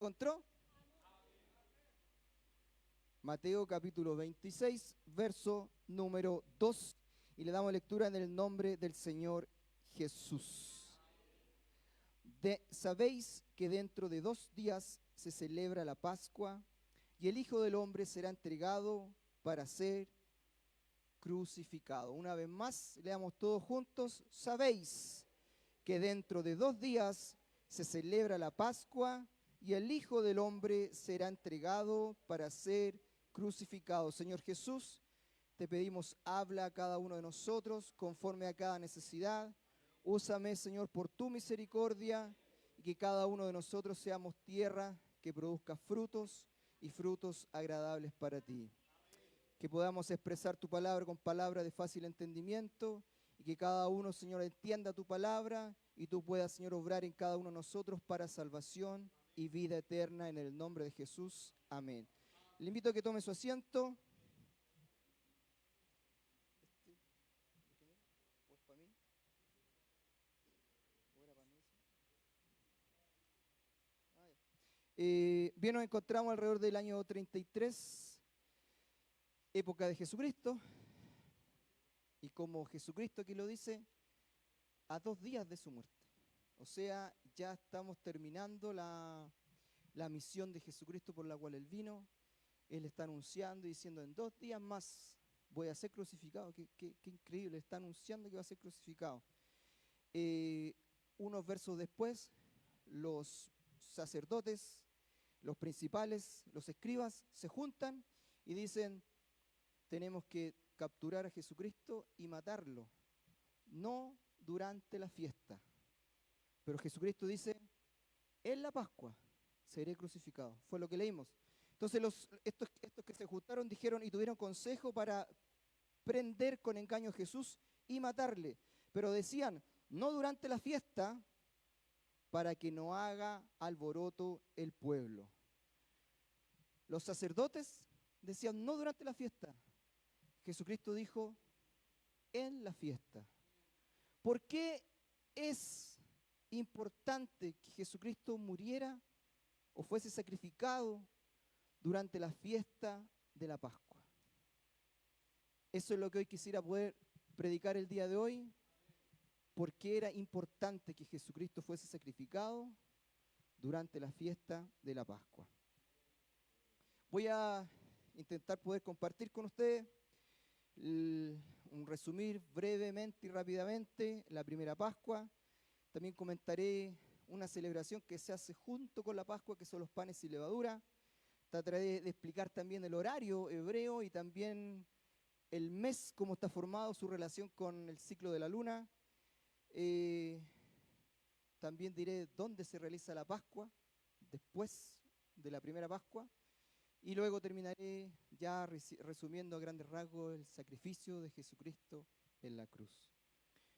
¿Encontró? Mateo capítulo 26, verso número 2. Y le damos lectura en el nombre del Señor Jesús. Sabéis que dentro de 2 días se celebra la Pascua y el Hijo del Hombre será entregado para ser crucificado. Una vez más, leamos todos juntos. Sabéis que dentro de 2 días se celebra la Pascua y el Hijo del Hombre será entregado para ser crucificado. Señor Jesús, te pedimos, habla a cada uno de nosotros conforme a cada necesidad. Úsame, Señor, por tu misericordia, y que cada uno de nosotros seamos tierra que produzca frutos y frutos agradables para ti. Que podamos expresar tu palabra con palabras de fácil entendimiento, y que cada uno, Señor, entienda tu palabra, y tú puedas, Señor, obrar en cada uno de nosotros para salvación y vida eterna, en el nombre de Jesús. Amén. Le invito a que tome su asiento. Bien, nos encontramos alrededor del año 33, época de Jesucristo, y como Jesucristo aquí lo dice, a 2 días de su muerte. O sea, ya estamos terminando la misión de Jesucristo por la cual Él vino. Él está anunciando y diciendo, en 2 días más voy a ser crucificado. Qué increíble, está anunciando que va a ser crucificado. Unos versos después, los sacerdotes, los principales, los escribas, se juntan y dicen, tenemos que capturar a Jesucristo y matarlo, no durante la fiesta. Pero Jesucristo dice, en la Pascua seré crucificado. Fue lo que leímos. Entonces estos que se juntaron dijeron y tuvieron consejo para prender con engaño a Jesús y matarle. Pero decían, no durante la fiesta, para que no haga alboroto el pueblo. Los sacerdotes decían, no durante la fiesta. Jesucristo dijo, en la fiesta. ¿Por qué es importante que Jesucristo muriera o fuese sacrificado durante la fiesta de la Pascua? Eso es lo que hoy quisiera poder predicar el día de hoy. ¿Por qué era importante que Jesucristo fuese sacrificado durante la fiesta de la Pascua? Voy a intentar poder compartir con ustedes un resumir brevemente y rápidamente la primera Pascua. También comentaré una celebración que se hace junto con la Pascua, que son los panes y levadura. Trataré de explicar también el horario hebreo y también el mes, cómo está formado, su relación con el ciclo de la luna. También diré dónde se realiza la Pascua, después de la primera Pascua. Y luego terminaré ya resumiendo a grandes rasgos el sacrificio de Jesucristo en la cruz.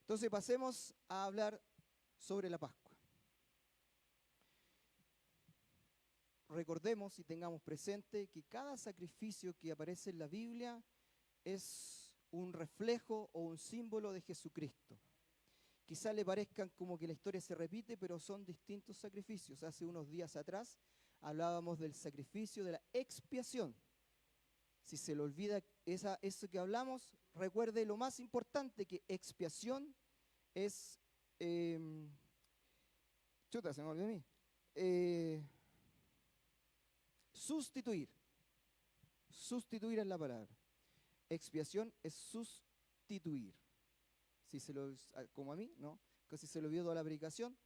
Entonces pasemos a hablar sobre la Pascua. Recordemos y tengamos presente que cada sacrificio que aparece en la Biblia es un reflejo o un símbolo de Jesucristo. Quizá le parezcan como que la historia se repite, pero son distintos sacrificios. Hace unos días atrás hablábamos del sacrificio de la expiación. Si se le olvida eso que hablamos, recuerde lo más importante, que expiación es... chuta, se me olvidó a mí. Sustituir. Sustituir es la palabra. Expiación es sustituir. Si se lo, como a mí, ¿no? Que si se lo olvidó toda la predicación,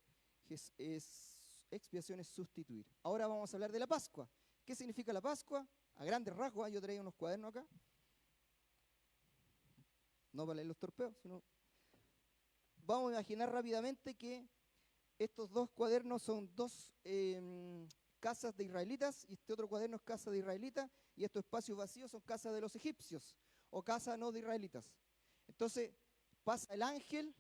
expiación es sustituir. Ahora vamos a hablar de la Pascua. ¿Qué significa la Pascua? A grandes rasgos, yo traía unos cuadernos acá. No para leer los torpeos, sino... Vamos a imaginar rápidamente que estos dos cuadernos son dos casas de israelitas, y este otro cuaderno es casa de israelitas, y estos espacios vacíos son casas de los egipcios, o casas no de israelitas. Entonces, pasa el ángel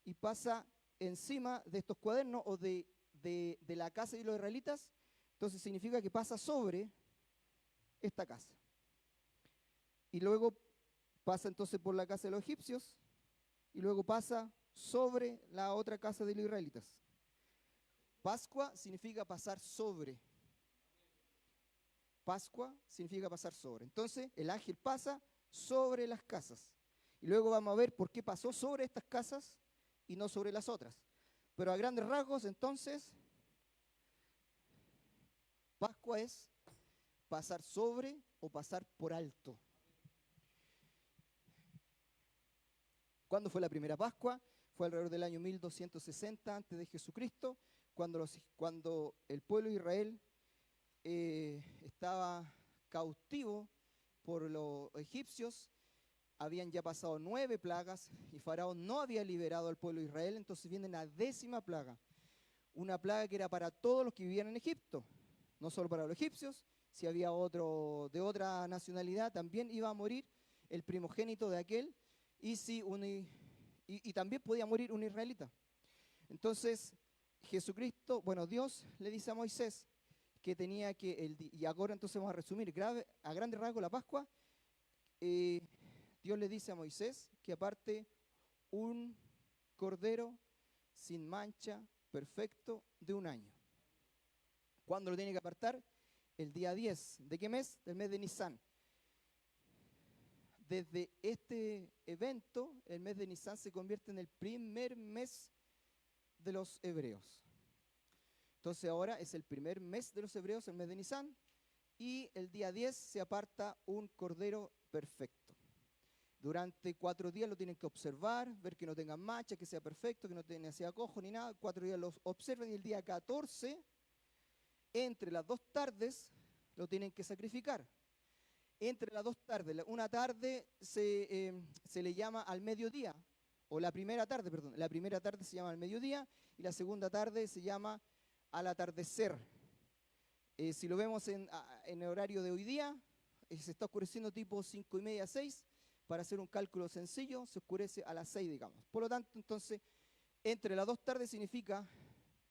y pasa encima de estos cuadernos o de la casa de los israelitas. Entonces significa que pasa sobre esta casa. Y luego pasa entonces por la casa de los egipcios y luego pasa sobre la otra casa de los israelitas. Pascua significa pasar sobre. Pascua significa pasar sobre. Entonces, el ángel pasa sobre las casas. Y luego vamos a ver por qué pasó sobre estas casas y no sobre las otras. Pero a grandes rasgos, entonces, Pascua es pasar sobre o pasar por alto. ¿Cuándo fue la primera Pascua? Fue alrededor del año 1260 antes de Jesucristo, cuando el pueblo de Israel estaba cautivo por los egipcios. Habían ya pasado 9 plagas y Faraón no había liberado al pueblo de Israel, entonces viene la 10ª plaga. Una plaga que era para todos los que vivían en Egipto, no solo para los egipcios. Si había otro de otra nacionalidad, también iba a morir el primogénito de aquel, y también podía morir un israelita. Entonces, Jesucristo, Dios le dice a Moisés que tenía que, y ahora entonces vamos a resumir a grandes rasgos la Pascua. Dios le dice a Moisés que aparte un cordero sin mancha, perfecto, de un año. ¿Cuándo lo tiene que apartar? El día 10. ¿De qué mes? Del mes de Nisan. Desde este evento, el mes de Nisan se convierte en el primer mes de los hebreos. Entonces ahora es el primer mes de los hebreos, el mes de Nisan, y el día 10 se aparta un cordero perfecto. Durante 4 días lo tienen que observar, ver que no tenga mancha, que sea perfecto, que no sea cojo ni nada. 4 días los observan y el día 14, entre las 2 tardes, lo tienen que sacrificar. Entre las 2 tardes, una tarde se le llama al mediodía, o la primera tarde, perdón. La primera tarde se llama al mediodía y la segunda tarde se llama al atardecer. Si lo vemos en el horario de hoy día, se está oscureciendo tipo 5:30, 6. Para hacer un cálculo sencillo, se oscurece a las 6, digamos. Por lo tanto, entonces, entre las 2 tardes significa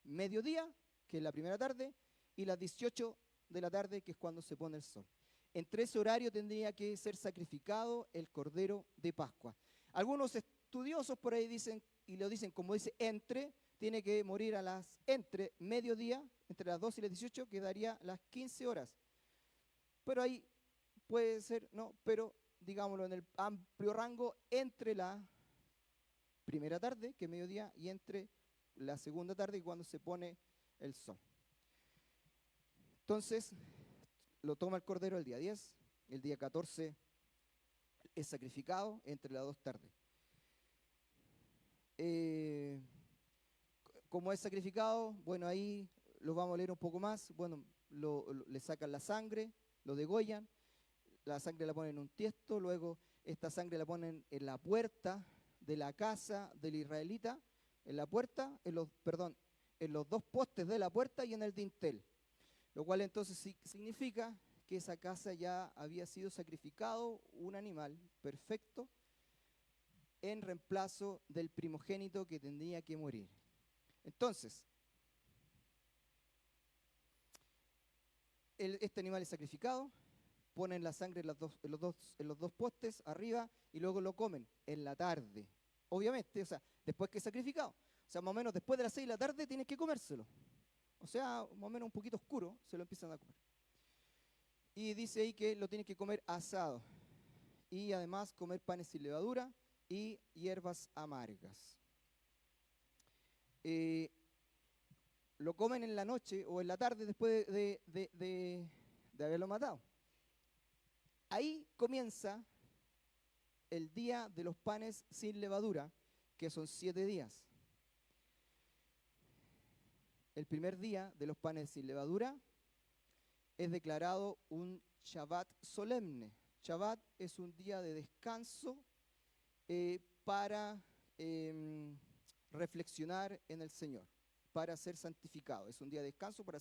mediodía, que es la primera tarde, y las 18 de la tarde, que es cuando se pone el sol. Entre ese horario tendría que ser sacrificado el cordero de Pascua. Algunos estudiosos por ahí dicen, y lo dicen como dice tiene que morir entre mediodía, entre las 2 y las 18, que daría las 15 horas. Pero ahí puede ser, no, pero digámoslo en el amplio rango, entre la primera tarde, que es mediodía, y entre la segunda tarde, cuando se pone el sol. Entonces, lo toma el cordero el día 10, el día 14 es sacrificado entre las 2 tardes. ¿Cómo es sacrificado? Ahí lo vamos a leer un poco más. Le sacan la sangre, lo degollan, la sangre la ponen en un tiesto, luego esta sangre la ponen en la puerta de la casa del israelita, en los 2 postes de la puerta y en el dintel, lo cual entonces significa que esa casa ya había sido sacrificado un animal perfecto en reemplazo del primogénito que tendría que morir. Entonces, este animal es sacrificado, ponen la sangre en los dos postes arriba y luego lo comen en la tarde. Obviamente, después que es sacrificado. Más o menos después de las 6 de la tarde tienes que comérselo. Más o menos un poquito oscuro se lo empiezan a comer. Y dice ahí que lo tienen que comer asado. Y además comer panes sin levadura y hierbas amargas. Lo comen en la noche o en la tarde después de haberlo matado. Ahí comienza el día de los panes sin levadura, que son 7 días. El primer día de los panes sin levadura es declarado un Shabbat solemne. Shabbat es un día de descanso para reflexionar en el Señor, para ser santificado. Es un día de descanso para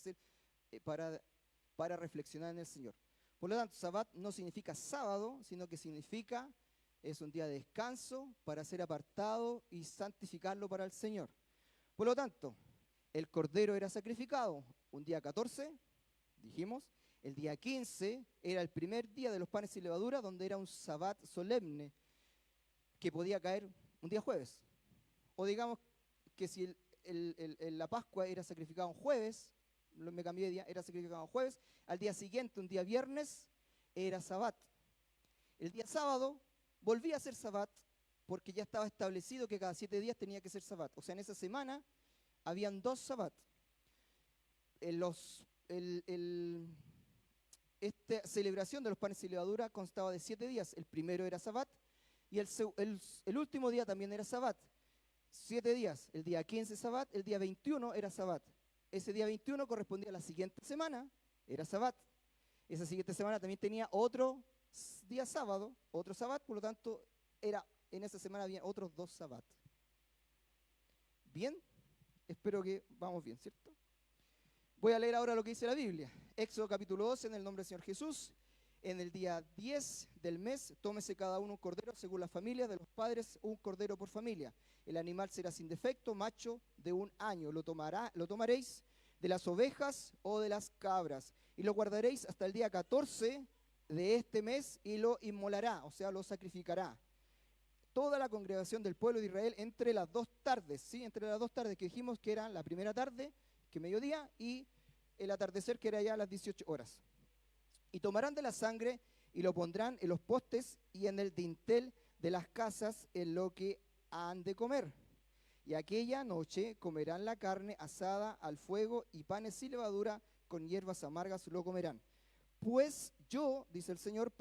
reflexionar en el Señor. Por lo tanto, Shabbat no significa sábado, sino que es un día de descanso para ser apartado y santificarlo para el Señor. Por lo tanto, el cordero era sacrificado un día 14, dijimos. El día 15 era el primer día de los panes sin levadura, donde era un Shabbat solemne, que podía caer un día jueves. O digamos que si la Pascua era sacrificado un jueves, me cambié de día, era sacrificado un jueves, al día siguiente, un día viernes, era Sabbat. El día sábado volvía a ser Sabbat porque ya estaba establecido que cada 7 días tenía que ser Sabbat. O sea, en esa semana habían 2 Sabbat. Esta celebración de los panes sin levadura constaba de 7 días. El primero era Sabbat y el último día también era Sabbat. 7 días. El día 15 Sabbat, el día 21 era Sabbat. Ese día 21 correspondía a la siguiente semana, era Sabbat. Esa siguiente semana también tenía otro día sábado, otro Sabbat, por lo tanto, en esa semana había otros 2 Sabbat. ¿Bien? Espero que vamos bien, ¿cierto? Voy a leer ahora lo que dice la Biblia. Éxodo capítulo 12, en el nombre del Señor Jesús. En el día 10 del mes, tómese cada uno un cordero según la familia de los padres, un cordero por familia. El animal será sin defecto, macho de 1 año. Lo tomaréis de las ovejas o de las cabras, y lo guardaréis hasta el día 14 de este mes, y lo inmolará, o sea, lo sacrificará toda la congregación del pueblo de Israel entre las 2 tardes, ¿sí? Entre las 2 tardes que dijimos que eran la primera tarde, que mediodía, y el atardecer, que era ya a las 18 horas. Y tomarán de la sangre y lo pondrán en los postes y en el dintel de las casas en lo que han de comer. Y aquella noche comerán la carne asada al fuego, y panes sin levadura con hierbas amargas lo comerán. Pues yo, dice el Señor,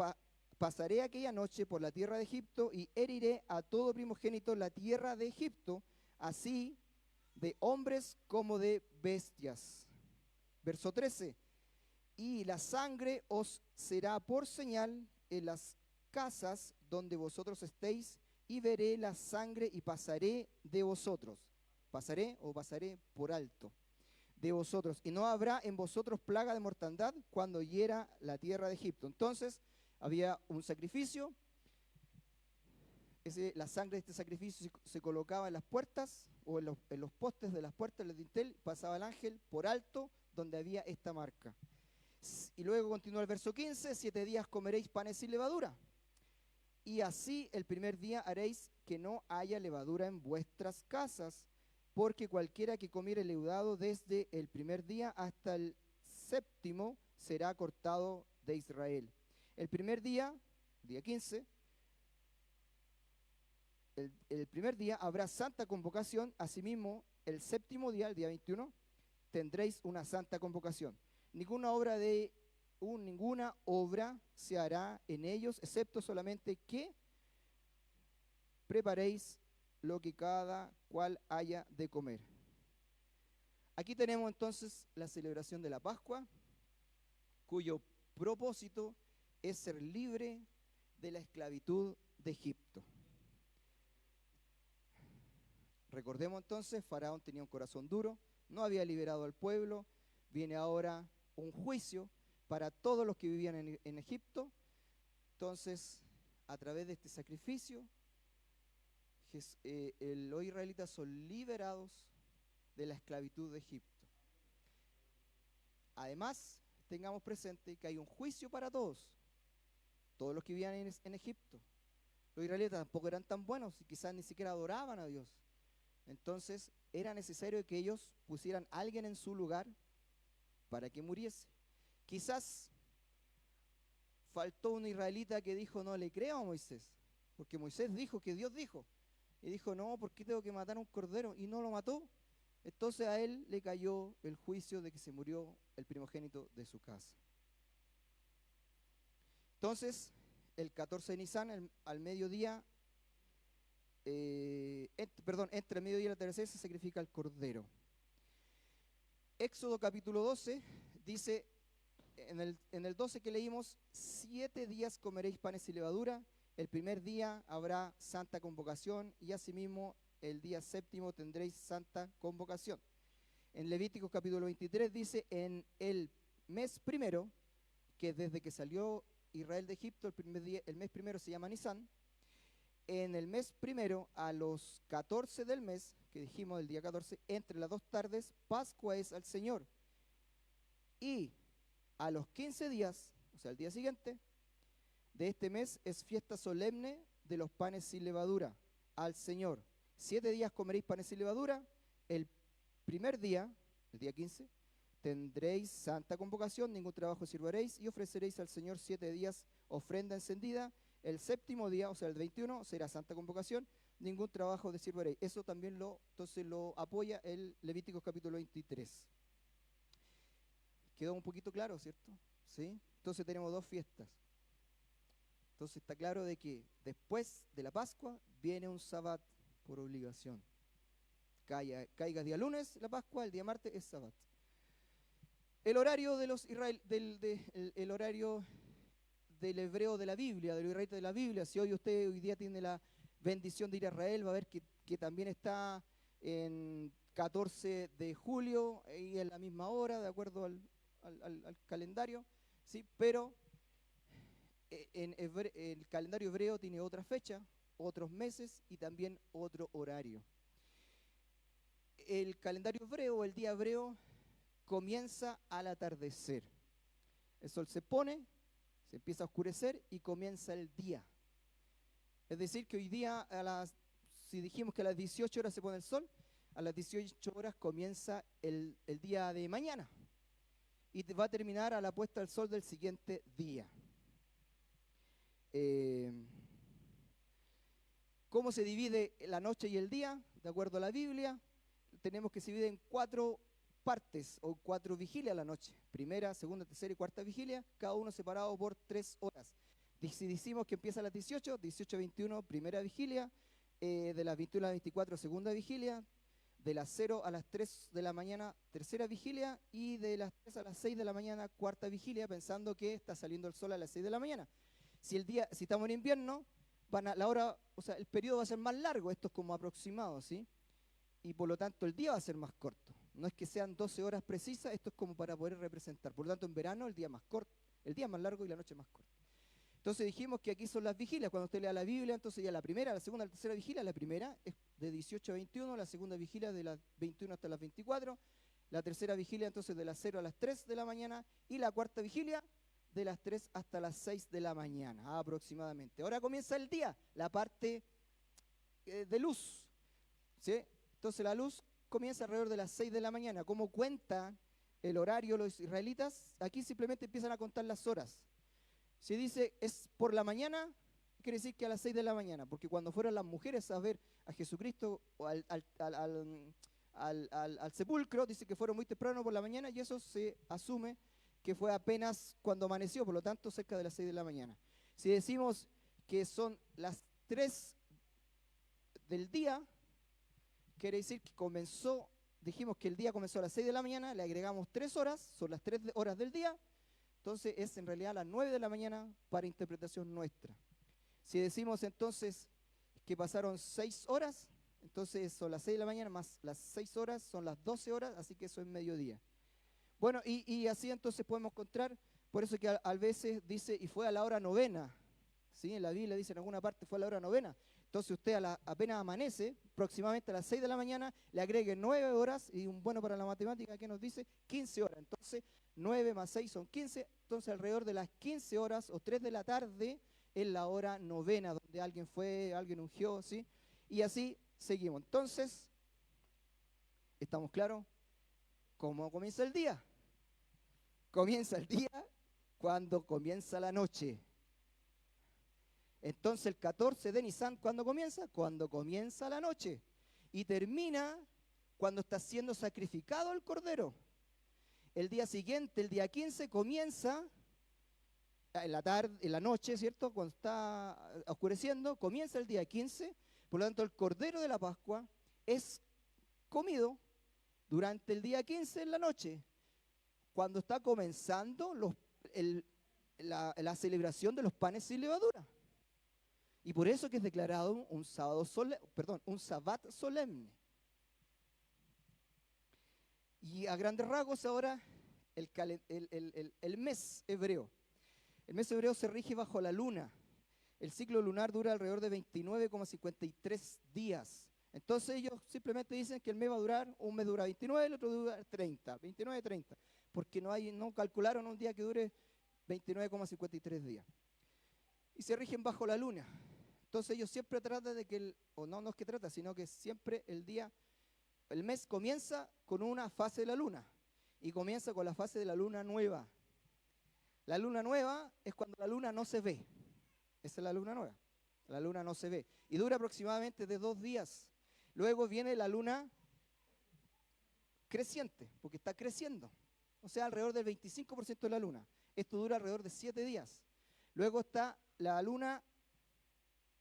pasaré aquella noche por la tierra de Egipto y heriré a todo primogénito en la tierra de Egipto, así de hombres como de bestias. Verso 13. Y la sangre os será por señal en las casas donde vosotros estéis, y veré la sangre y pasaré de vosotros. Pasaré o pasaré por alto de vosotros. Y no habrá en vosotros plaga de mortandad cuando hiera la tierra de Egipto. Entonces había un sacrificio. La sangre de este sacrificio se colocaba en las puertas o en los postes de las puertas del dintel. Pasaba el ángel por alto donde había esta marca. Y luego continúa el verso 15, 7 días comeréis panes sin levadura. Y así el primer día haréis que no haya levadura en vuestras casas, porque cualquiera que comiere leudado desde el primer día hasta el 7º será cortado de Israel. El primer día, día 15, el primer día habrá santa convocación, asimismo el 7º día, el día 21, tendréis una santa convocación. Ninguna obra se hará en ellos, excepto solamente que preparéis lo que cada cual haya de comer. Aquí tenemos entonces la celebración de la Pascua, cuyo propósito es ser libre de la esclavitud de Egipto. Recordemos entonces, Faraón tenía un corazón duro, no había liberado al pueblo, viene ahora un juicio para todos los que vivían en Egipto. Entonces, a través de este sacrificio, los israelitas son liberados de la esclavitud de Egipto. Además, tengamos presente que hay un juicio para todos los que vivían en Egipto. Los israelitas tampoco eran tan buenos y quizás ni siquiera adoraban a Dios. Entonces, era necesario que ellos pusieran a alguien en su lugar para que muriese. Quizás faltó un israelita que dijo: no le creo a Moisés, porque Moisés dijo que Dios dijo. Y dijo: no, ¿por qué tengo que matar a un cordero? Y no lo mató. Entonces a él le cayó el juicio de que se murió el primogénito de su casa. Entonces, el 14 de Nisan, al mediodía, entre el mediodía y el atardecer se sacrifica el cordero. Éxodo capítulo 12 dice, en el 12 que leímos: 7 días comeréis panes sin levadura, el primer día habrá santa convocación, y asimismo el día 7º tendréis santa convocación. En Levíticos capítulo 23 dice: en el mes primero, que desde que salió Israel de Egipto, el mes primero se llama Nisan. En el mes primero, a los 14 del mes, que dijimos el día 14, entre las 2 tardes, Pascua es al Señor. Y a los 15 días, o sea, el día siguiente de este mes, es fiesta solemne de los panes sin levadura al Señor. 7 días comeréis panes sin levadura, el primer día, el día 15, tendréis santa convocación, ningún trabajo sirvaréis y ofreceréis al Señor 7 días ofrenda encendida. El séptimo día, o sea, el 21, será santa convocación, ningún trabajo de sirvaréis. Eso también entonces lo apoya el Levítico capítulo 23. ¿Quedó un poquito claro, cierto? ¿Sí? Entonces tenemos dos fiestas. Entonces está claro de que después de la Pascua viene un Sabbat por obligación. Caiga día lunes la Pascua, el día martes es Sabbat. El horario de los el horario del hebreo de la Biblia, de los israelitas de la Biblia, si hoy día tiene la bendición de ir a Israel, va a ver que también está en 14 de julio y en la misma hora, de acuerdo al calendario, ¿sí? Pero el calendario hebreo tiene otra fecha, otros meses y también otro horario. El calendario hebreo, el día hebreo, comienza al atardecer. El sol se pone, se empieza a oscurecer y comienza el día. Es decir, que hoy día, si dijimos que a las 18 horas se pone el sol, a las 18 horas comienza el día de mañana y va a terminar a la puesta del sol del siguiente día. ¿Cómo se divide la noche y el día? De acuerdo a la Biblia, tenemos que se divide en 4 partes o 4 vigilias la noche. Primera, segunda, tercera y cuarta vigilia, cada uno separado por 3 horas. Si decimos que empieza a las 18, 18 a 21, primera vigilia, de las 21 a las 24, segunda vigilia, de las 0 a las 3 de la mañana, tercera vigilia, y de las 3 a las 6 de la mañana, cuarta vigilia, pensando que está saliendo el sol a las 6 de la mañana. Si estamos en invierno, el periodo va a ser más largo, esto es como aproximado, ¿sí? Y por lo tanto el día va a ser más corto. No es que sean 12 horas precisas, esto es como para poder representar. Por lo tanto, en verano el día más corto, el día más largo y la noche más corta. Entonces dijimos que aquí son las vigilias. Cuando usted lea la Biblia, entonces ya la primera, la segunda, la tercera vigilia, la primera es de 18 a 21, la segunda vigilia de las 21 hasta las 24, la tercera vigilia entonces de las 0 a las 3 de la mañana y la cuarta vigilia de las 3 hasta las 6 de la mañana aproximadamente. Ahora comienza el día, la parte de luz, ¿sí? Entonces la luz comienza alrededor de las 6 de la mañana. ¿Cómo cuentan el horario los israelitas? Aquí simplemente empiezan a contar las horas. Si dice es por la mañana, quiere decir que a las 6 de la mañana, porque cuando fueron las mujeres a ver a Jesucristo al sepulcro, dice que fueron muy temprano por la mañana y eso se asume que fue apenas cuando amaneció, por lo tanto cerca de las 6 de la mañana. Si decimos que son las 3 del día, quiere decir que dijimos que el día comenzó a las 6 de la mañana, le agregamos 3 horas, son las 3 horas del día, entonces es en realidad las 9 de la mañana para interpretación nuestra. Si decimos entonces que pasaron 6 horas, entonces son las 6 de la mañana más las 6 horas, son las 12 horas, así que eso es mediodía. Bueno, y así entonces podemos encontrar, por eso que a veces dice, y fue a la hora novena, ¿sí? En la Biblia dice en alguna parte fue a la hora novena. Entonces usted apenas amanece, próximamente a las 6 de la mañana, le agregue 9 horas, y un bueno para la matemática que nos dice 15 horas. Entonces 9 más 6 son 15, entonces alrededor de las 15 horas o 3 de la tarde es la hora novena, donde alguien ungió, ¿sí? Y así seguimos. Entonces, ¿estamos claros? ¿Cómo comienza el día? Comienza el día cuando comienza la noche. Entonces el 14 de Nisan, ¿cuándo comienza? Cuando comienza la noche. Y termina cuando está siendo sacrificado el cordero. El día siguiente, el día 15, comienza en la tarde, en la noche, ¿cierto? Cuando está oscureciendo, comienza el día 15. Por lo tanto, el cordero de la Pascua es comido durante el día 15 en la noche, cuando está comenzando la celebración de los panes sin levadura. Y por eso que es declarado un Sabbat solemne. Y a grandes rasgos ahora el mes hebreo. El mes hebreo se rige bajo la luna. El ciclo lunar dura alrededor de 29,53 días. Entonces ellos simplemente dicen que el mes va a durar, un mes dura 29, el otro dura 30, 29, 30. Porque no calcularon un día que dure 29,53 días. Y se rigen bajo la luna. Entonces ellos siempre tratan de que, no es que trata, sino que siempre el día, el mes comienza con una fase de la luna y comienza con la fase de la luna nueva. La luna nueva es cuando la luna no se ve. Esa es la luna nueva. La luna no se ve. Y dura aproximadamente de 2 días. Luego viene la luna creciente, porque está creciendo. O sea, alrededor del 25% de la luna. Esto dura alrededor de 7 días. Luego está la luna,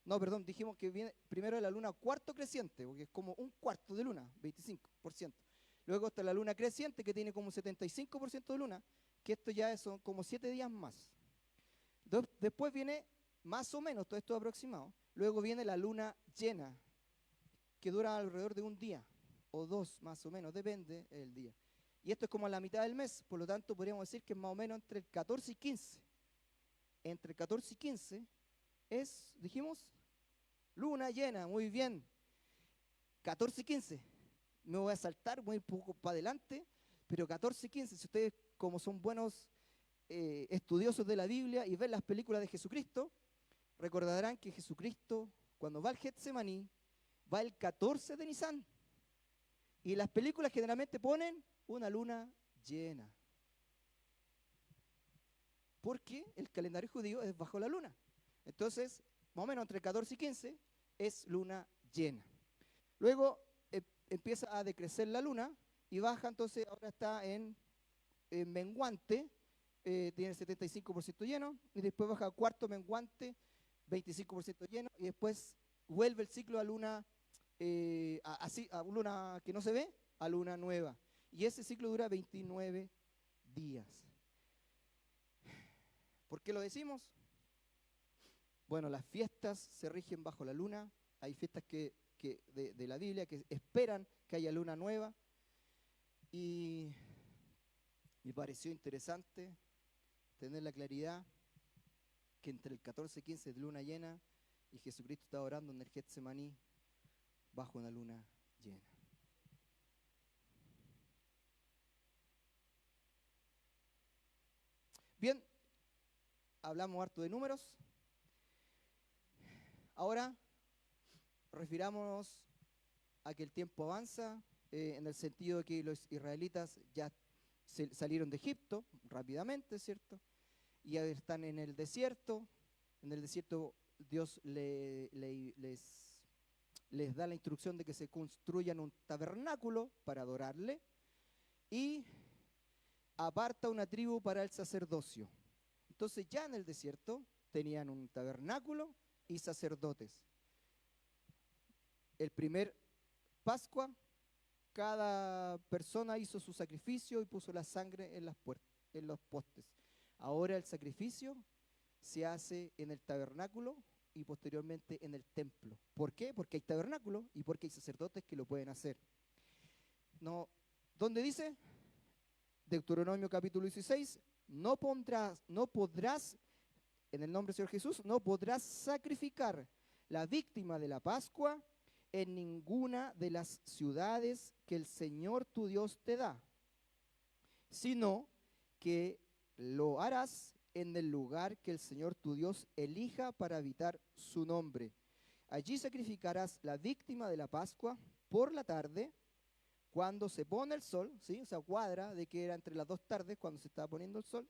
no, perdón, dijimos que viene primero la luna cuarto creciente, porque es como un cuarto de luna, 25%. Luego está la luna creciente, que tiene como un 75% de luna, que esto ya son como 7 días más. Después viene, más o menos, todo esto aproximado, luego viene la luna llena, que dura alrededor de un día, o 2 más o menos, depende del día. Y esto es como a la mitad del mes, por lo tanto podríamos decir que es más o menos entre el 14 y 15. Entre 14 y 15 es, dijimos, luna llena, muy bien. 14 y 15, me voy a saltar muy poco para adelante, pero 14 y 15, si ustedes como son buenos estudiosos de la Biblia y ven las películas de Jesucristo, recordarán que Jesucristo, cuando va al Getsemaní, va el 14 de Nisan. Y las películas generalmente ponen una luna llena. Porque el calendario judío es bajo la luna. Entonces, más o menos entre 14 y 15 es luna llena. Luego empieza a decrecer la luna y baja, entonces ahora está en menguante, tiene el 75% lleno, y después baja a cuarto menguante, 25% lleno, y después vuelve el ciclo a luna, a luna que no se ve, a luna nueva. Y ese ciclo dura 29 días. ¿Por qué lo decimos? Bueno, las fiestas se rigen bajo la luna. Hay fiestas de la Biblia que esperan que haya luna nueva. Y me pareció interesante tener la claridad que entre el 14 y 15 es luna llena y Jesucristo está orando en el Getsemaní bajo una luna llena. Bien, hablamos harto de números. Ahora, refirámonos a que el tiempo avanza, en el sentido de que los israelitas ya salieron de Egipto rápidamente, ¿cierto? Y ya están en el desierto. En el desierto Dios les da la instrucción de que se construyan un tabernáculo para adorarle y aparta una tribu para el sacerdocio. Entonces ya en el desierto tenían un tabernáculo y sacerdotes. El primer Pascua, cada persona hizo su sacrificio y puso la sangre en los postes. Ahora el sacrificio se hace en el tabernáculo y posteriormente en el templo. ¿Por qué? Porque hay tabernáculo y porque hay sacerdotes que lo pueden hacer. No, ¿dónde dice? Deuteronomio capítulo 16, no podrás, en el nombre del Señor Jesús, no podrás sacrificar la víctima de la Pascua en ninguna de las ciudades que el Señor tu Dios te da, sino que lo harás en el lugar que el Señor tu Dios elija para habitar su nombre. Allí sacrificarás la víctima de la Pascua por la tarde, cuando se pone el sol, ¿sí? O sea, cuadra de que era entre las 2 tardes cuando se estaba poniendo el sol.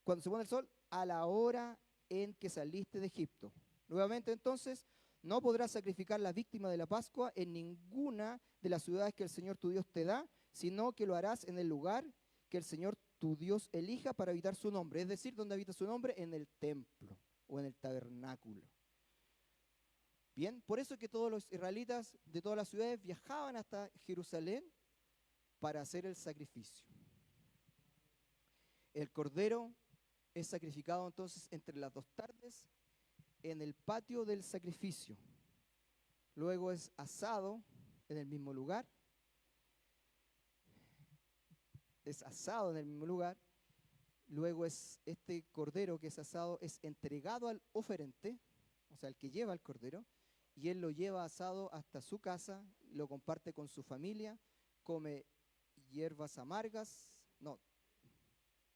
Cuando se pone el sol, a la hora en que saliste de Egipto. Nuevamente entonces, no podrás sacrificar la víctima de la Pascua en ninguna de las ciudades que el Señor tu Dios te da, sino que lo harás en el lugar que el Señor tu Dios elija para habitar su nombre. Es decir, ¿dónde habita su nombre? En el templo o en el tabernáculo. Bien, por eso es que todos los israelitas de todas las ciudades viajaban hasta Jerusalén para hacer el sacrificio. El cordero es sacrificado entonces entre las 2 tardes en el patio del sacrificio. Luego es asado en el mismo lugar. Es asado en el mismo lugar. Luego es este cordero que es asado es entregado al oferente, o sea, el que lleva el cordero, y él lo lleva asado hasta su casa, lo comparte con su familia, come hierbas amargas, no,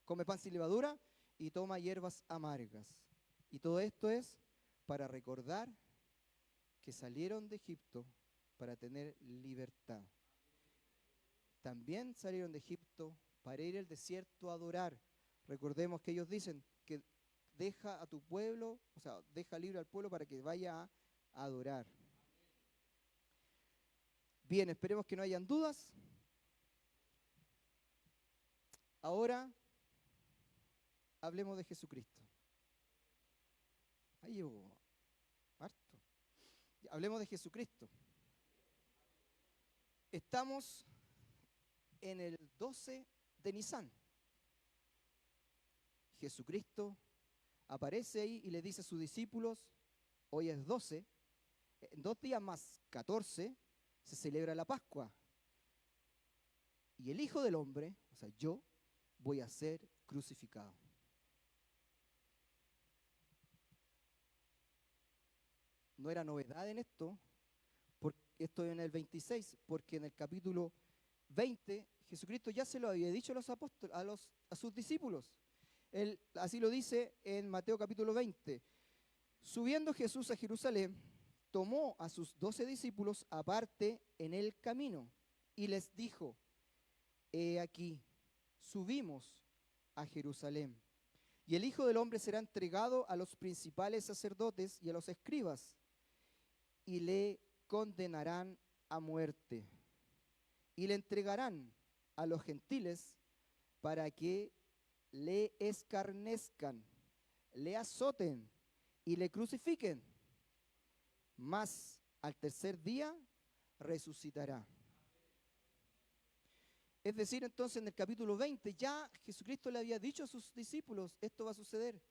come pan sin levadura y toma hierbas amargas. Y todo esto es para recordar que salieron de Egipto para tener libertad. También salieron de Egipto para ir al desierto a adorar. Recordemos que ellos dicen que deja a tu pueblo, o sea, deja libre al pueblo para que vaya a adorar. Bien, esperemos que no hayan dudas. Ahora hablemos de Jesucristo. Ahí llegó harto. Hablemos de Jesucristo. Estamos en el 12 de Nisan. Jesucristo aparece ahí y le dice a sus discípulos, hoy es 12, en 2 días más, 14, se celebra la Pascua. Y el Hijo del Hombre, o sea, yo, voy a ser crucificado. No era novedad en esto, porque esto en el 26, porque en el capítulo 20 Jesucristo ya se lo había dicho a los apóstoles, a sus discípulos. Él así lo dice en Mateo capítulo 20. Subiendo Jesús a Jerusalén, tomó a sus 12 discípulos aparte en el camino y les dijo, he aquí, subimos a Jerusalén, y el Hijo del Hombre será entregado a los principales sacerdotes y a los escribas, y le condenarán a muerte, y le entregarán a los gentiles para que le escarnezcan, le azoten y le crucifiquen, mas al tercer día resucitará. Es decir, entonces en el capítulo 20 ya Jesucristo le había dicho a sus discípulos, esto va a suceder.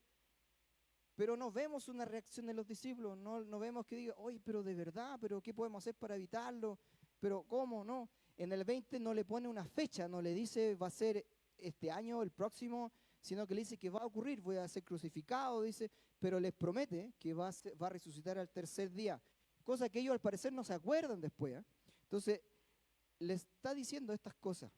Pero no vemos una reacción de los discípulos, no vemos que digan, oye, pero de verdad, pero ¿qué podemos hacer para evitarlo? Pero ¿cómo? No. En el 20 no le pone una fecha, no le dice va a ser este año, el próximo, sino que le dice que va a ocurrir, voy a ser crucificado, dice, pero les promete que va a resucitar al tercer día. Cosa que ellos al parecer no se acuerdan después, ¿eh? Entonces, les está diciendo estas cosas.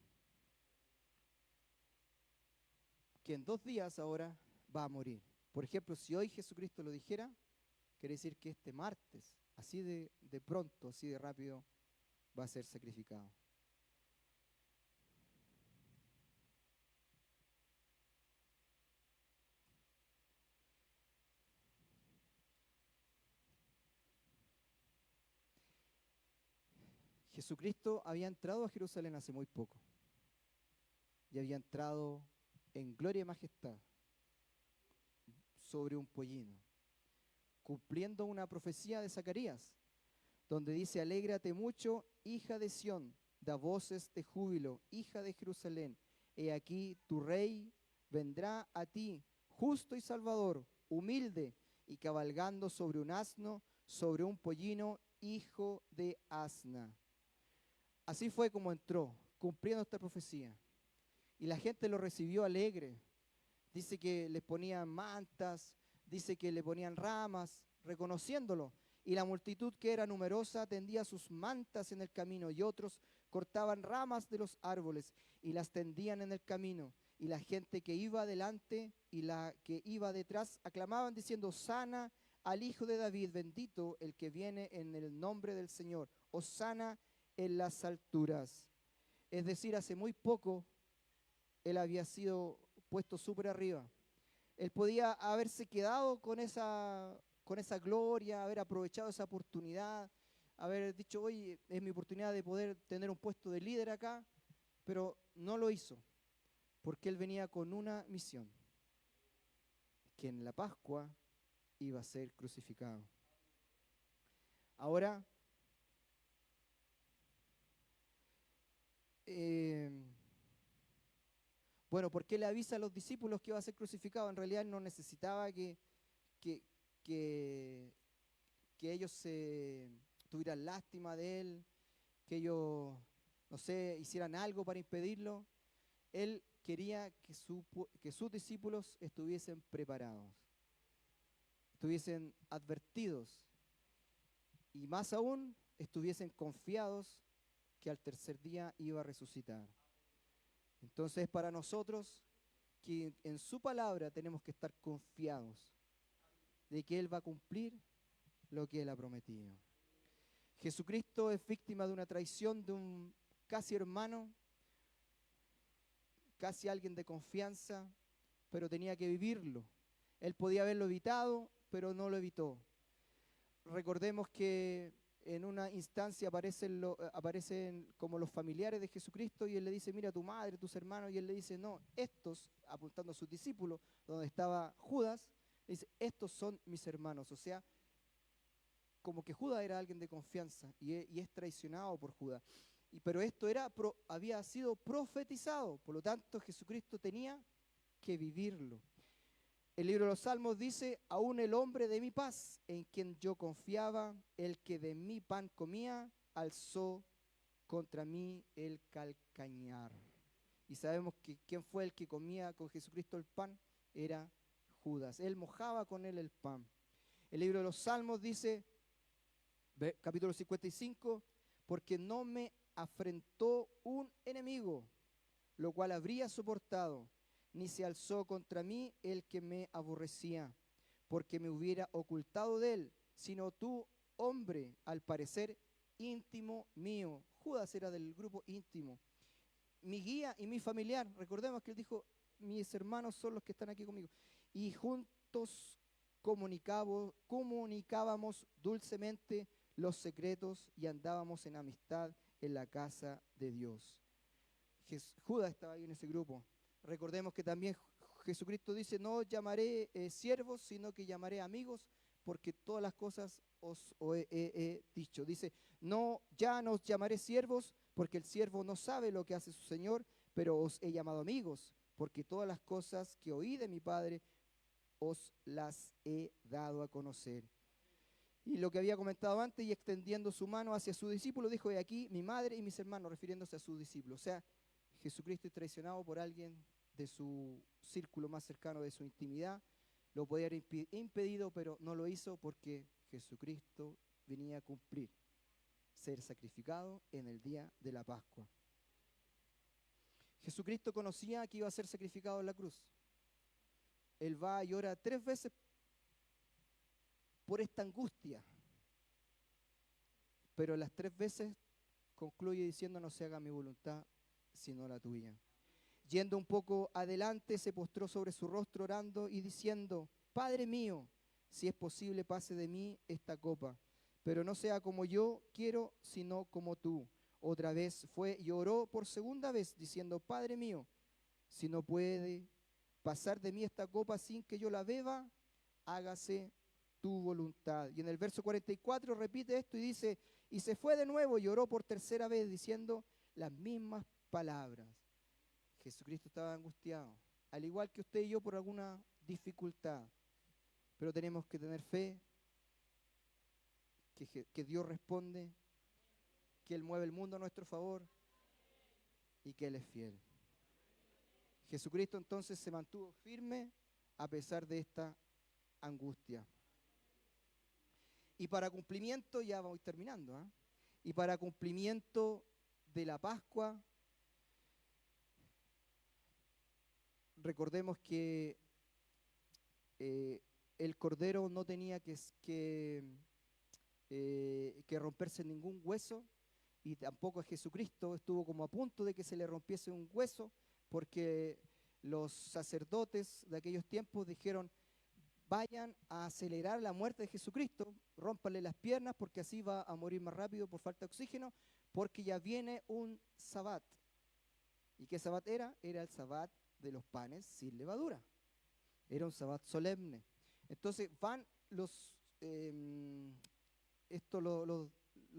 Que en 2 días ahora va a morir. Por ejemplo, si hoy Jesucristo lo dijera, quiere decir que este martes, así de pronto, así de rápido, va a ser sacrificado. Jesucristo había entrado a Jerusalén hace muy poco y había entrado en gloria y majestad sobre un pollino, cumpliendo una profecía de Zacarías, donde dice, alégrate mucho, hija de Sión, da voces de júbilo, hija de Jerusalén, he aquí tu rey vendrá a ti, justo y salvador, humilde y cabalgando sobre un asno, sobre un pollino, hijo de asna. Así fue como entró, cumpliendo esta profecía. Y la gente lo recibió alegre. Dice que les ponían mantas, dice que le ponían ramas, reconociéndolo. Y la multitud, que era numerosa, tendía sus mantas en el camino, y otros cortaban ramas de los árboles y las tendían en el camino. Y la gente que iba adelante y la que iba detrás aclamaban diciendo, Hosana al Hijo de David, bendito el que viene en el nombre del Señor, Hosana en las alturas. Es decir, hace muy poco él había sido puesto súper arriba. Él podía haberse quedado con esa gloria, haber aprovechado esa oportunidad, haber dicho, oye, es mi oportunidad de poder tener un puesto de líder acá, pero no lo hizo, porque él venía con una misión, que en la Pascua iba a ser crucificado. Ahora, bueno, ¿por qué le avisa a los discípulos que iba a ser crucificado? En realidad no necesitaba que ellos tuvieran lástima de él, que ellos, no sé, hicieran algo para impedirlo. Él quería que sus discípulos estuviesen preparados, estuviesen advertidos y más aún estuviesen confiados que al tercer día iba a resucitar. Entonces, para nosotros, que en su palabra tenemos que estar confiados de que Él va a cumplir lo que Él ha prometido. Jesucristo es víctima de una traición de un casi hermano, casi alguien de confianza, pero tenía que vivirlo. Él podía haberlo evitado, pero no lo evitó. Recordemos que en una instancia aparecen como los familiares de Jesucristo y él le dice, mira, tu madre, tus hermanos, y él le dice, no, estos, apuntando a sus discípulos, donde estaba Judas, le dice, estos son mis hermanos. O sea, como que Judas era alguien de confianza y es traicionado por Judas. Pero esto había sido profetizado, por lo tanto Jesucristo tenía que vivirlo. El libro de los Salmos dice, aún el hombre de mi paz, en quien yo confiaba, el que de mi pan comía, alzó contra mí el calcañar. Y sabemos que quién fue el que comía con Jesucristo el pan, era Judas. Él mojaba con él el pan. El libro de los Salmos dice, capítulo 55, porque no me afrentó un enemigo, lo cual habría soportado, ni se alzó contra mí el que me aborrecía, porque me hubiera ocultado de él, sino tú, hombre, al parecer íntimo mío. Judas era del grupo íntimo, mi guía y mi familiar. Recordemos que él dijo, mis hermanos son los que están aquí conmigo. Y juntos comunicábamos dulcemente los secretos y andábamos en amistad en la casa de Dios. Judas estaba ahí en ese grupo. Recordemos que también Jesucristo dice, no llamaré siervos, sino que llamaré amigos, porque todas las cosas os he dicho. Dice, no, ya no os llamaré siervos, porque el siervo no sabe lo que hace su Señor, pero os he llamado amigos, porque todas las cosas que oí de mi Padre os las he dado a conocer. Y lo que había comentado antes, y extendiendo su mano hacia su discípulo, dijo, he aquí mi madre y mis hermanos, refiriéndose a sus discípulos. O sea, Jesucristo es traicionado por alguien de su círculo más cercano, de su intimidad. Lo podía haber impedido, pero no lo hizo porque Jesucristo venía a cumplir, ser sacrificado en el día de la Pascua. Jesucristo conocía que iba a ser sacrificado en la cruz. Él va y ora 3 veces por esta angustia, pero las 3 veces concluye diciendo, no se haga mi voluntad, sino la tuya. Yendo un poco adelante, se postró sobre su rostro orando y diciendo, Padre mío, si es posible, pase de mí esta copa, pero no sea como yo quiero, sino como tú. Otra vez fue y oró por segunda vez, diciendo, Padre mío, si no puede pasar de mí esta copa sin que yo la beba, hágase tu voluntad. Y en el verso 44 repite esto y dice, y se fue de nuevo y oró por tercera vez, diciendo las mismas palabras. Jesucristo estaba angustiado, al igual que usted y yo por alguna dificultad, pero tenemos que tener fe que Dios responde, que Él mueve el mundo a nuestro favor y que Él es fiel. Jesucristo entonces se mantuvo firme a pesar de esta angustia. Y para cumplimiento, ya voy terminando, y para cumplimiento de la Pascua, recordemos que el cordero no tenía que romperse ningún hueso, y tampoco a Jesucristo estuvo como a punto de que se le rompiese un hueso, porque los sacerdotes de aquellos tiempos dijeron, vayan a acelerar la muerte de Jesucristo, rómpanle las piernas porque así va a morir más rápido por falta de oxígeno, porque ya viene un sabbat. ¿Y qué sabbat era? Era el sabbat de los panes sin levadura. Era un sabbat solemne. Entonces van los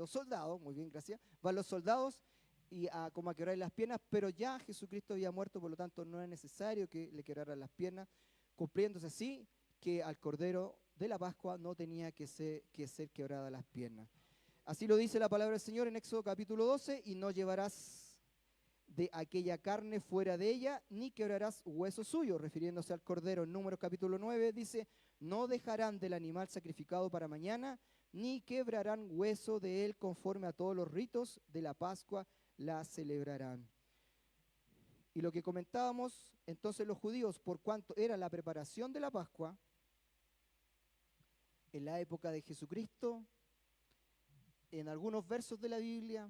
soldados, muy bien, gracias, van los soldados y como a quebrar las piernas, pero ya Jesucristo había muerto, por lo tanto no es necesario que le quebraran las piernas, cumpliéndose así que al Cordero de la Pascua no tenía que ser quebradas las piernas. Así lo dice la palabra del Señor en Éxodo capítulo 12, y no llevarás de aquella carne fuera de ella, ni quebrarás hueso suyo, refiriéndose al Cordero. En Números capítulo 9 dice, no dejarán del animal sacrificado para mañana, ni quebrarán hueso de él conforme a todos los ritos de la Pascua la celebrarán. Y lo que comentábamos, entonces los judíos, por cuanto era la preparación de la Pascua, en la época de Jesucristo, en algunos versos de la Biblia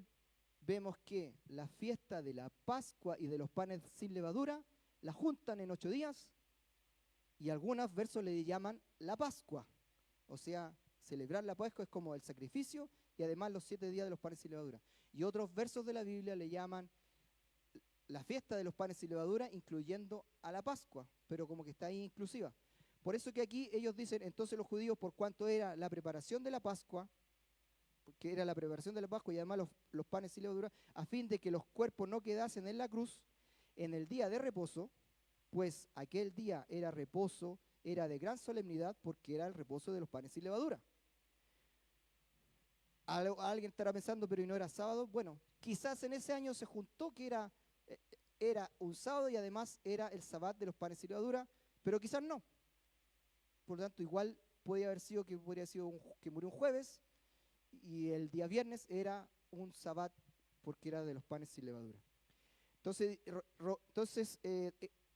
vemos que la fiesta de la Pascua y de los panes sin levadura la juntan en 8 días y algunos versos le llaman la Pascua. O sea, celebrar la Pascua es como el sacrificio y además los 7 días de los panes sin levadura. Y otros versos de la Biblia le llaman la fiesta de los panes sin levadura, incluyendo a la Pascua, pero como que está ahí inclusiva. Por eso que aquí ellos dicen, entonces los judíos, por cuanto era la preparación de la Pascua, que era la preparación de la Pascua y además los panes sin levadura, a fin de que los cuerpos no quedasen en la cruz en el día de reposo, pues aquel día era reposo, era de gran solemnidad, porque era el reposo de los panes sin levadura. Alguien estará pensando, pero ¿y no era sábado? Bueno, quizás en ese año se juntó que era un sábado y además era el sabbat de los panes sin levadura, pero quizás no. Por lo tanto, igual podría haber sido que que murió un jueves y el día viernes era un sabbat porque era de los panes sin levadura. Entonces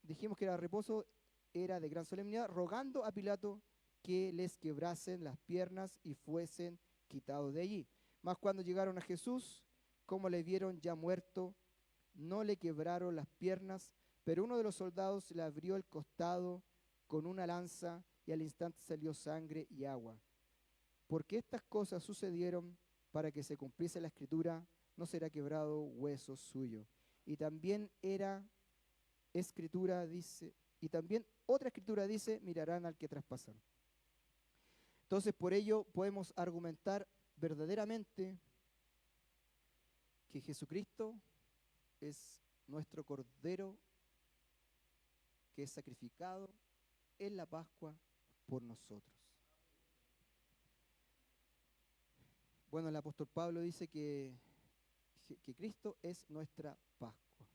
dijimos que era reposo, era de gran solemnidad, rogando a Pilato que les quebrasen las piernas y fuesen quitados de allí. Mas cuando llegaron a Jesús, como le vieron ya muerto, no le quebraron las piernas, pero uno de los soldados le abrió el costado con una lanza y al instante salió sangre y agua. Porque estas cosas sucedieron para que se cumpliese la escritura, no será quebrado hueso suyo. Y también otra escritura dice, mirarán al que traspasaron. Entonces, por ello podemos argumentar verdaderamente que Jesucristo es nuestro Cordero que es sacrificado en la Pascua por nosotros. Bueno, el apóstol Pablo dice que Cristo es nuestra Pascua.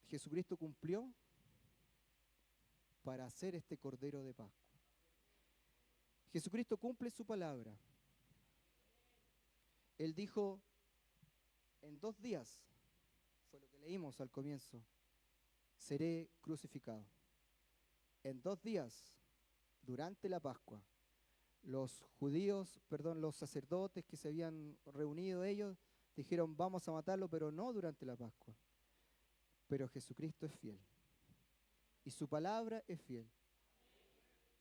Jesucristo cumplió para hacer este Cordero de Pascua. Jesucristo cumple su palabra. Él dijo, en 2 días, fue lo que leímos al comienzo, seré crucificado. En 2 días, durante la Pascua, los sacerdotes que se habían reunido ellos, dijeron, vamos a matarlo, pero no durante la Pascua. Pero Jesucristo es fiel. Y su palabra es fiel.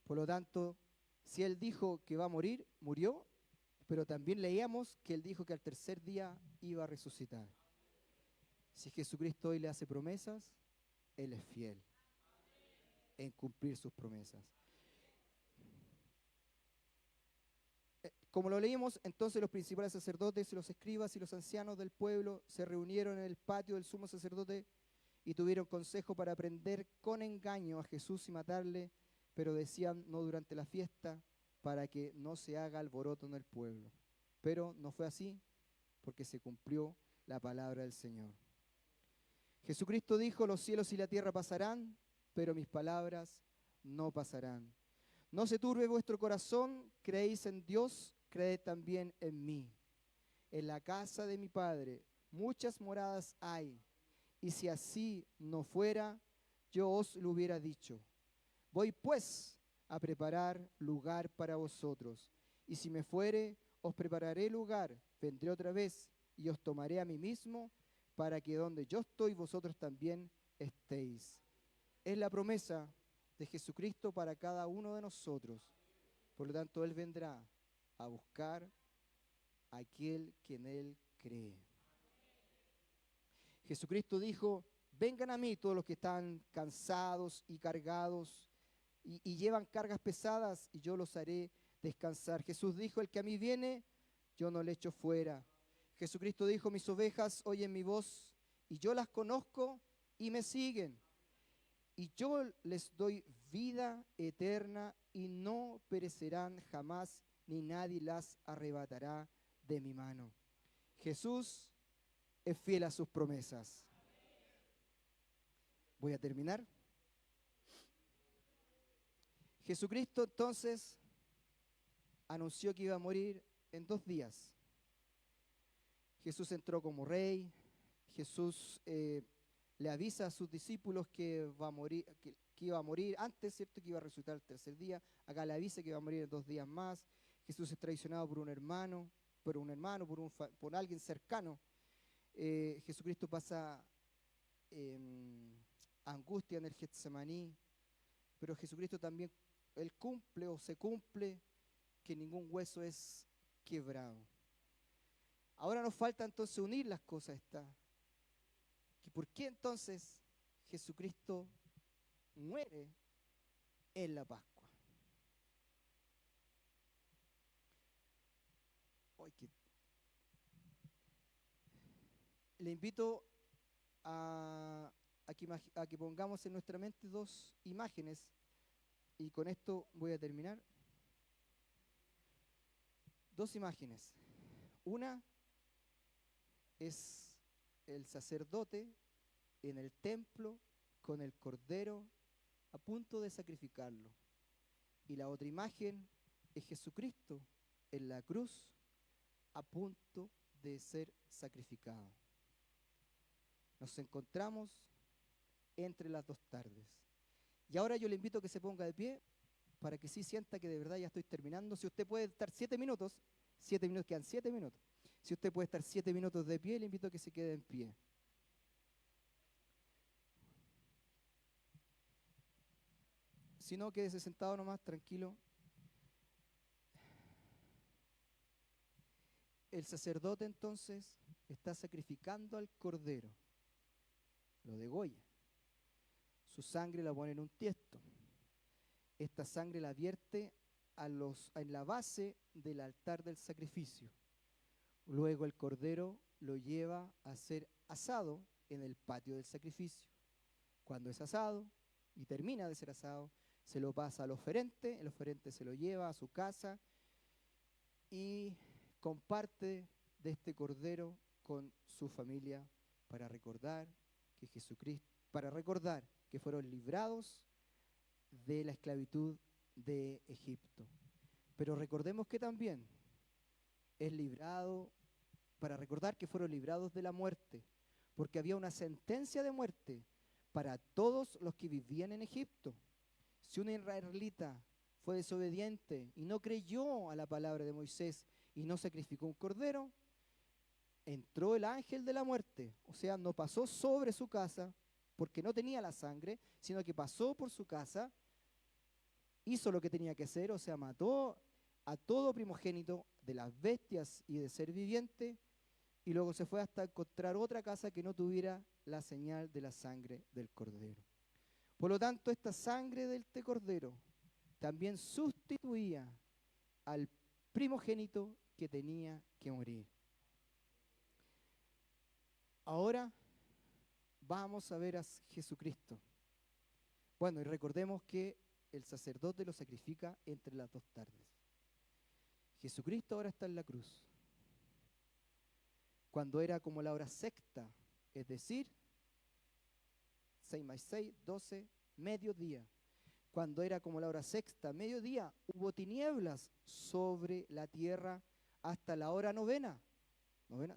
Por lo tanto, si Él dijo que va a morir, murió, pero también leíamos que Él dijo que al 3er día iba a resucitar. Si Jesucristo hoy le hace promesas, Él es fiel en cumplir sus promesas. Como lo leímos, entonces los principales sacerdotes, los escribas y los ancianos del pueblo se reunieron en el patio del sumo sacerdote y tuvieron consejo para prender con engaño a Jesús y matarle, pero decían no durante la fiesta, para que no se haga alboroto en el pueblo. Pero no fue así, porque se cumplió la palabra del Señor. Jesucristo dijo, los cielos y la tierra pasarán, pero mis palabras no pasarán. No se turbe vuestro corazón, creéis en Dios, creed también en mí. En la casa de mi Padre muchas moradas hay, y si así no fuera, yo os lo hubiera dicho. Voy pues a preparar lugar para vosotros, y si me fuere, os prepararé lugar, vendré otra vez, y os tomaré a mí mismo, para que donde yo estoy, vosotros también estéis. Es la promesa de Jesucristo para cada uno de nosotros. Por lo tanto, Él vendrá a buscar a aquel que en Él cree. Jesucristo dijo, vengan a mí todos los que están cansados y cargados y llevan cargas pesadas y yo los haré descansar. Jesús dijo, el que a mí viene, yo no le echo fuera. Jesucristo dijo, mis ovejas oyen mi voz y yo las conozco y me siguen. Y yo les doy vida eterna y no perecerán jamás, ni nadie las arrebatará de mi mano. Jesús es fiel a sus promesas. Voy a terminar. Jesucristo entonces anunció que iba a morir en 2 días. Jesús entró como rey. Jesús le avisa a sus discípulos que iba a morir antes, ¿cierto? Que iba a resucitar el 3er día. Acá le avisa que iba a morir en 2 días más. Jesús es traicionado por alguien cercano. Jesucristo pasa angustia en el Getsemaní, pero Jesucristo también, Él cumple o se cumple que ningún hueso es quebrado. Ahora nos falta entonces unir las cosas. ¿Por qué entonces Jesucristo muere en la Pascua? Le invito a que pongamos en nuestra mente dos imágenes, y con esto voy a terminar. Dos imágenes. Una es el sacerdote en el templo con el cordero a punto de sacrificarlo. Y la otra imagen es Jesucristo en la cruz a punto de ser sacrificado. Nos encontramos entre las dos tardes. Y ahora yo le invito a que se ponga de pie para que sí sienta que de verdad ya estoy terminando. Si usted puede estar 7 minutos, quedan 7 minutos. Si usted puede estar 7 minutos de pie, le invito a que se quede en pie. Si no, quédese sentado nomás, tranquilo. El sacerdote entonces está sacrificando al cordero. Lo degolla. Su sangre la pone en un tiesto. Esta sangre la vierte en la base del altar del sacrificio. Luego el cordero lo lleva a ser asado en el patio del sacrificio. Cuando es asado y termina de ser asado, se lo pasa al oferente, el oferente se lo lleva a su casa y comparte de este cordero con su familia para recordar que fueron librados de la esclavitud de Egipto. Pero recordemos que también es librado para recordar que fueron librados de la muerte, porque había una sentencia de muerte para todos los que vivían en Egipto. Si un israelita fue desobediente y no creyó a la palabra de Moisés y no sacrificó un cordero, entró el ángel de la muerte, o sea, no pasó sobre su casa porque no tenía la sangre, sino que pasó por su casa, hizo lo que tenía que hacer, o sea, mató a todo primogénito de las bestias y de ser viviente, y luego se fue hasta encontrar otra casa que no tuviera la señal de la sangre del cordero. Por lo tanto, esta sangre del cordero también sustituía al primogénito que tenía que morir. Ahora vamos a ver a Jesucristo. Bueno, y recordemos que el sacerdote lo sacrifica entre las dos tardes. Jesucristo ahora está en la cruz. Cuando era como la hora sexta, es decir, 6 más 6, 12, mediodía. Cuando era como la hora sexta, mediodía, hubo tinieblas sobre la tierra hasta la hora novena.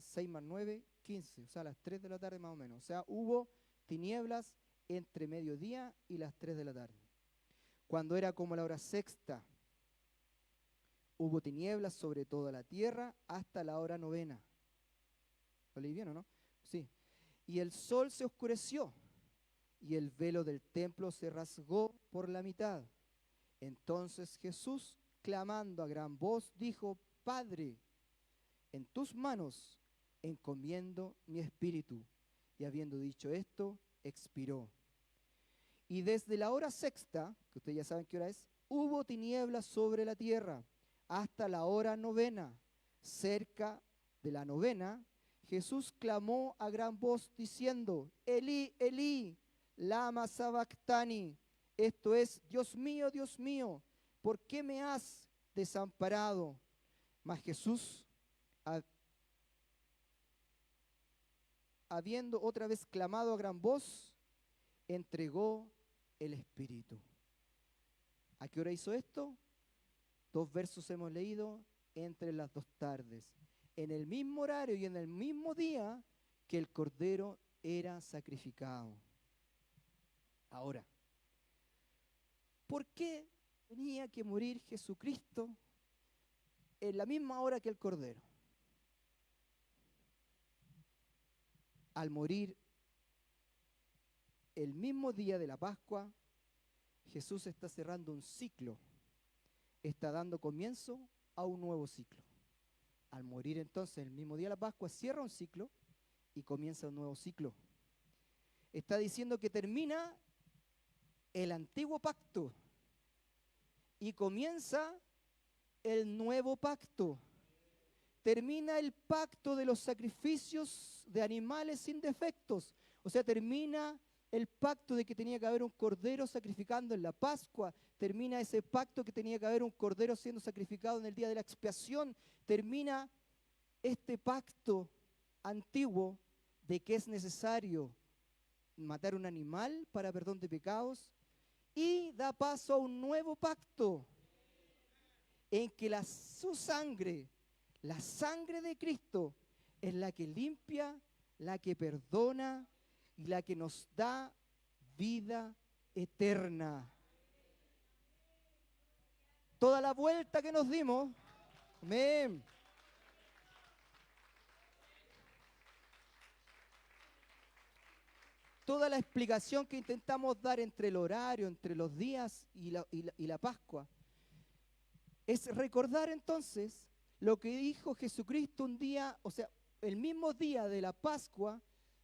6 más 9, 15, o sea, a las 3 de la tarde más o menos. O sea, hubo tinieblas entre mediodía y las 3 de la tarde. Cuando era como la hora sexta, hubo tinieblas sobre toda la tierra hasta la hora novena. ¿Lo leí bien o no? Sí. Y el sol se oscureció y el velo del templo se rasgó por la mitad. Entonces Jesús, clamando a gran voz, dijo: Padre, en tus manos encomiendo mi espíritu. Y habiendo dicho esto, expiró. Y desde la hora sexta, que ustedes ya saben qué hora es, hubo tinieblas sobre la tierra hasta la hora novena. Cerca de la novena, Jesús clamó a gran voz diciendo: Elí, Elí, lama sabactani. Esto es: Dios mío, ¿por qué me has desamparado? Mas Jesús, habiendo otra vez clamado a gran voz, entregó el Espíritu. ¿A qué hora hizo esto? 2 versos hemos leído: entre las 2 tardes, en el mismo horario y en el mismo día que el Cordero era sacrificado. Ahora, ¿por qué tenía que morir Jesucristo en la misma hora que el Cordero. Al morir el mismo día de la Pascua, Jesús está cerrando un ciclo, está dando comienzo a un nuevo ciclo. Al morir entonces el mismo día de la Pascua, cierra un ciclo y comienza un nuevo ciclo. Está diciendo que termina el antiguo pacto y comienza el nuevo pacto. Termina el pacto de los sacrificios de animales sin defectos. O sea, termina el pacto de que tenía que haber un cordero sacrificando en la Pascua. Termina ese pacto que tenía que haber un cordero siendo sacrificado en el día de la expiación. Termina este pacto antiguo de que es necesario matar un animal para perdón de pecados y da paso a un nuevo pacto en que su sangre, la sangre de Cristo, es la que limpia, la que perdona y la que nos da vida eterna. Toda la vuelta que nos dimos, amén. Toda la explicación que intentamos dar entre el horario, entre los días y la Pascua, es recordar entonces lo que dijo Jesucristo un día, o sea, el mismo día de la Pascua,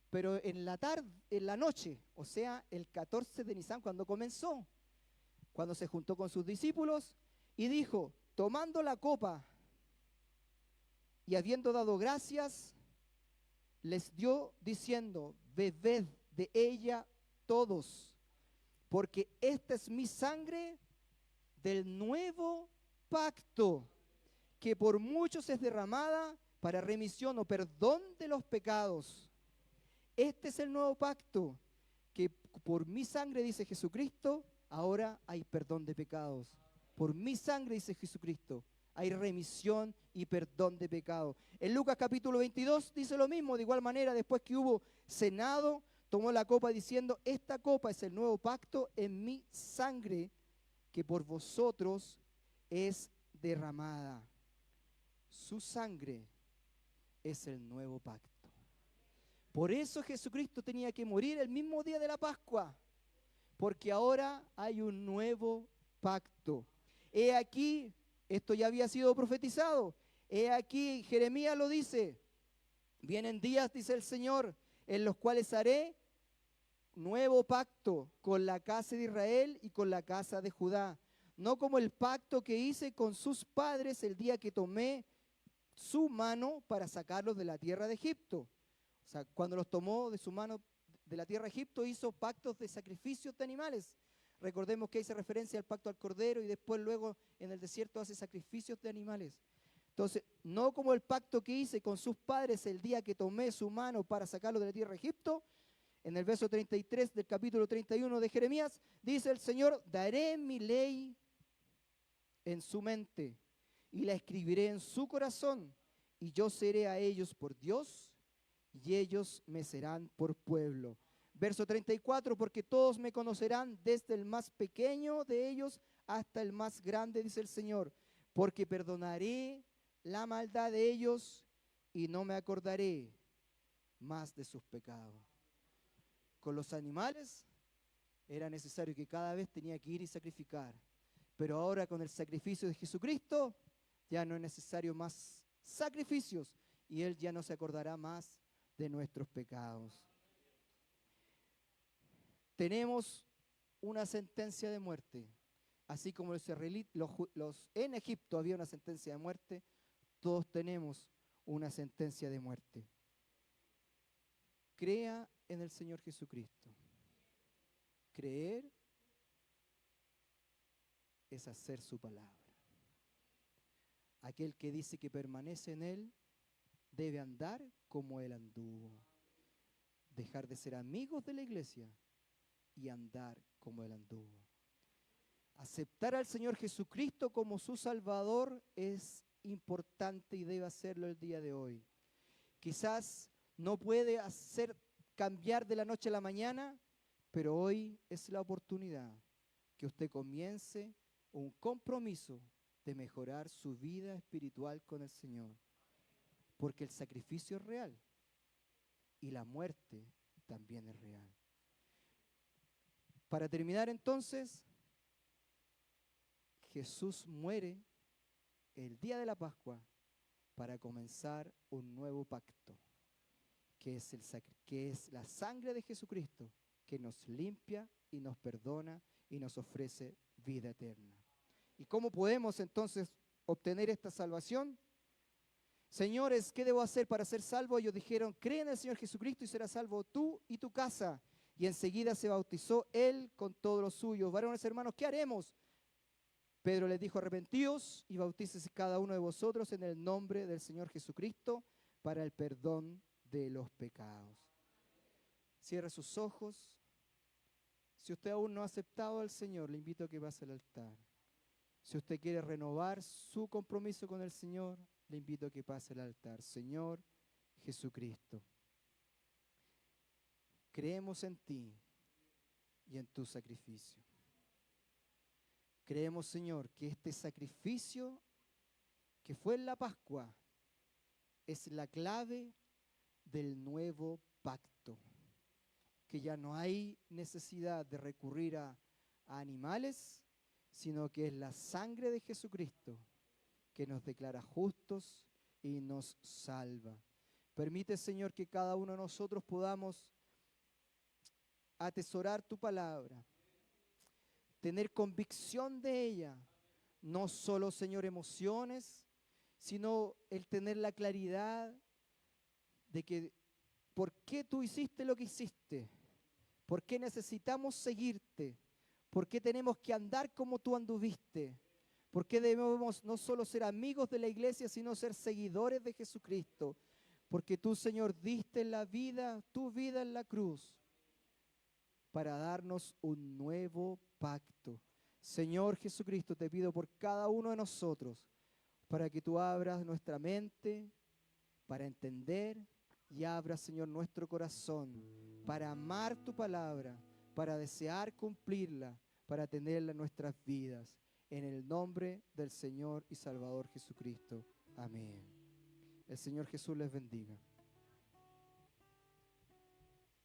pero en la tarde, en la noche, o sea, el 14 de Nisan, cuando comenzó, cuando se juntó con sus discípulos y dijo, tomando la copa y habiendo dado gracias, les dio diciendo, bebed de ella todos, porque esta es mi sangre del nuevo pacto, que por muchos es derramada para remisión o perdón de los pecados. Este es el nuevo pacto, que por mi sangre, dice Jesucristo, ahora hay perdón de pecados. Por mi sangre, dice Jesucristo, hay remisión y perdón de pecados. En Lucas capítulo 22 dice lo mismo, de igual manera, después que hubo cenado, tomó la copa diciendo, esta copa es el nuevo pacto en mi sangre, que por vosotros es derramada. Su sangre es el nuevo pacto. Por eso Jesucristo tenía que morir el mismo día de la Pascua, porque ahora hay un nuevo pacto. He aquí, esto ya había sido profetizado, he aquí, Jeremías lo dice, vienen días, dice el Señor, en los cuales haré nuevo pacto con la casa de Israel y con la casa de Judá, no como el pacto que hice con sus padres el día que tomé su mano para sacarlos de la tierra de Egipto. O sea, cuando los tomó de su mano de la tierra de Egipto, hizo pactos de sacrificios de animales. Recordemos que hice referencia al pacto al Cordero y después luego en el desierto hace sacrificios de animales. Entonces, no como el pacto que hice con sus padres el día que tomé su mano para sacarlos de la tierra de Egipto. En el verso 33 del capítulo 31 de Jeremías, dice el Señor, daré mi ley en su mente y la escribiré en su corazón, y yo seré a ellos por Dios, y ellos me serán por pueblo. Verso 34, porque todos me conocerán desde el más pequeño de ellos hasta el más grande, dice el Señor, porque perdonaré la maldad de ellos y no me acordaré más de sus pecados. Con los animales era necesario que cada vez tenía que ir y sacrificar, pero ahora con el sacrificio de Jesucristo ya no es necesario más sacrificios y Él ya no se acordará más de nuestros pecados. Tenemos una sentencia de muerte, así como en Egipto había una sentencia de muerte, todos tenemos una sentencia de muerte. Crea en el Señor Jesucristo. Creer es hacer su palabra. Aquel que dice que permanece en Él debe andar como Él anduvo. Dejar de ser amigos de la iglesia y andar como Él anduvo. Aceptar al Señor Jesucristo como su Salvador es importante y debe hacerlo el día de hoy. Quizás no puede hacer cambiar de la noche a la mañana, pero hoy es la oportunidad que usted comience un compromiso de mejorar su vida espiritual con el Señor. Porque el sacrificio es real y la muerte también es real. Para terminar entonces, Jesús muere el día de la Pascua para comenzar un nuevo pacto, que es la sangre de Jesucristo, que nos limpia y nos perdona y nos ofrece vida eterna. ¿Y cómo podemos entonces obtener esta salvación? Señores, ¿qué debo hacer para ser salvo? Ellos dijeron, cree en el Señor Jesucristo y serás salvo tú y tu casa. Y enseguida se bautizó él con todos los suyos. Varones hermanos, ¿qué haremos? Pedro les dijo, arrepentíos y bautícese cada uno de vosotros en el nombre del Señor Jesucristo para el perdón de los pecados. Cierre sus ojos. Si usted aún no ha aceptado al Señor, le invito a que pase al altar. Si usted quiere renovar su compromiso con el Señor, le invito a que pase al altar. Señor Jesucristo, creemos en ti y en tu sacrificio. Creemos, Señor, que este sacrificio que fue en la Pascua es la clave del nuevo pacto. Que ya no hay necesidad de recurrir a animales, sino que es la sangre de Jesucristo que nos declara justos y nos salva. Permite, Señor, que cada uno de nosotros podamos atesorar tu palabra, tener convicción de ella, no solo, Señor, emociones, sino el tener la claridad de que por qué tú hiciste lo que hiciste, por qué necesitamos seguirte, por qué tenemos que andar como tú anduviste, por qué debemos no solo ser amigos de la iglesia, sino ser seguidores de Jesucristo, porque tú, Señor, diste la vida, tu vida en la cruz, para darnos un nuevo pacto. Señor Jesucristo, te pido por cada uno de nosotros, para que tú abras nuestra mente, para entender, y abras, Señor, nuestro corazón, para amar tu palabra, para desear cumplirla, para tenerla en nuestras vidas. En el nombre del Señor y Salvador Jesucristo. Amén. El Señor Jesús les bendiga.